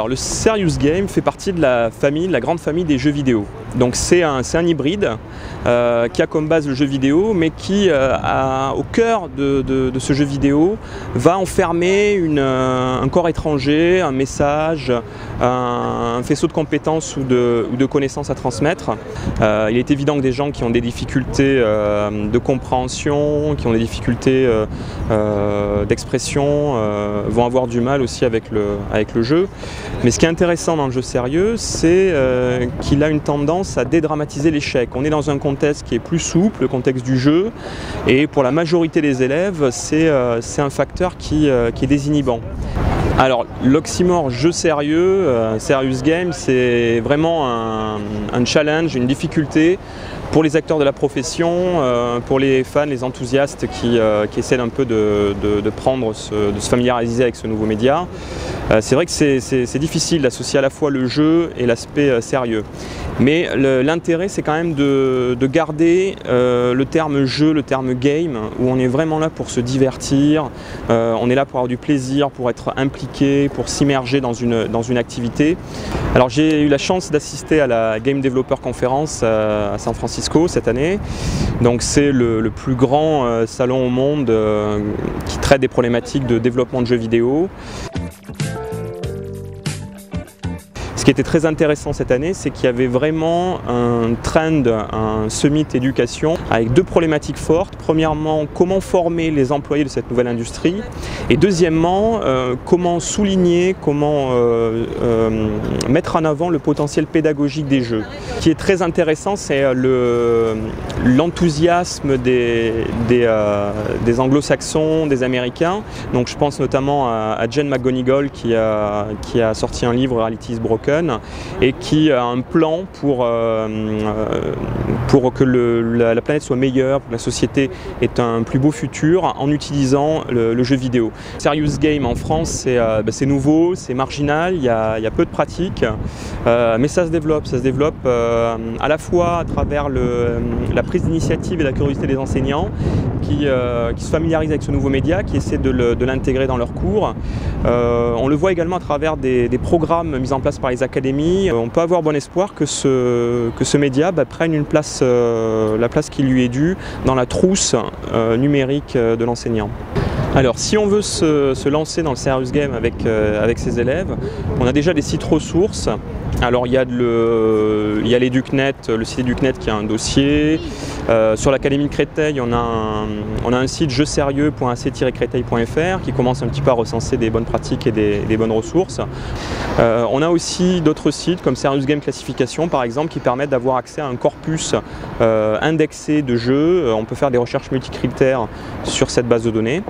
Alors le Serious Game fait partie de la grande famille des jeux vidéo. Donc c'est un hybride qui a comme base le jeu vidéo, mais qui au cœur de ce jeu vidéo va enfermer un corps étranger, un message, un faisceau de compétences ou de connaissances à transmettre. Il est évident que des gens qui ont des difficultés de compréhension, qui ont des difficultés d'expression, vont avoir du mal aussi avec le jeu. Mais ce qui est intéressant dans le jeu sérieux, c'est qu'il a une tendance à dédramatiser l'échec. On est dans un contexte qui est plus souple, le contexte du jeu, et pour la majorité des élèves, c'est un facteur qui est désinhibant. Alors l'oxymore jeu sérieux, serious game, c'est vraiment un challenge, une difficulté pour les acteurs de la profession, pour les fans, les enthousiastes qui essaient un peu de se familiariser avec ce nouveau média. C'est vrai que c'est difficile d'associer à la fois le jeu et l'aspect sérieux. Mais l'intérêt, c'est quand même de garder le terme jeu, le terme game, où on est vraiment là pour se divertir, on est là pour avoir du plaisir, pour être impliqué, pour s'immerger dans une activité. Alors j'ai eu la chance d'assister à la Game Developer Conference à San Francisco cette année. Donc c'est le plus grand salon au monde qui traite des problématiques de développement de jeux vidéo. Ce qui était très intéressant cette année, c'est qu'il y avait vraiment un trend, un summit éducation avec deux problématiques fortes. Premièrement, comment former les employés de cette nouvelle industrie, et deuxièmement, comment souligner, comment mettre en avant le potentiel pédagogique des jeux. Ce qui est très intéressant, c'est l'enthousiasme des anglo-saxons, des Américains. Donc je pense notamment à Jen McGonigal qui a sorti un livre, Reality is Broken, et qui a un plan pour que la planète soit meilleure, pour que la société ait un plus beau futur en utilisant le jeu vidéo. Serious Game en France, c'est nouveau, c'est marginal, il y a peu de pratiques, mais ça se développe à la fois à travers la prise d'initiative et la curiosité des enseignants qui se familiarisent avec ce nouveau média, qui essaient de l'intégrer dans leurs cours. On le voit également à travers des programmes mis en place par les académies. On peut avoir bon espoir que ce média prenne la place qui lui est due dans la trousse numérique de l'enseignant. Alors si on veut se lancer dans le Serious Game avec ses élèves, on a déjà des sites ressources. Alors il y a l'EducNet, le site EducNet qui a un dossier. Sur l'Académie de Créteil, on a un site jeux-créteil.fr qui commence un petit peu à recenser des bonnes pratiques et des bonnes ressources. On a aussi d'autres sites comme Serious Game Classification par exemple qui permettent d'avoir accès à un corpus indexé de jeux. On peut faire des recherches multicritères sur cette base de données.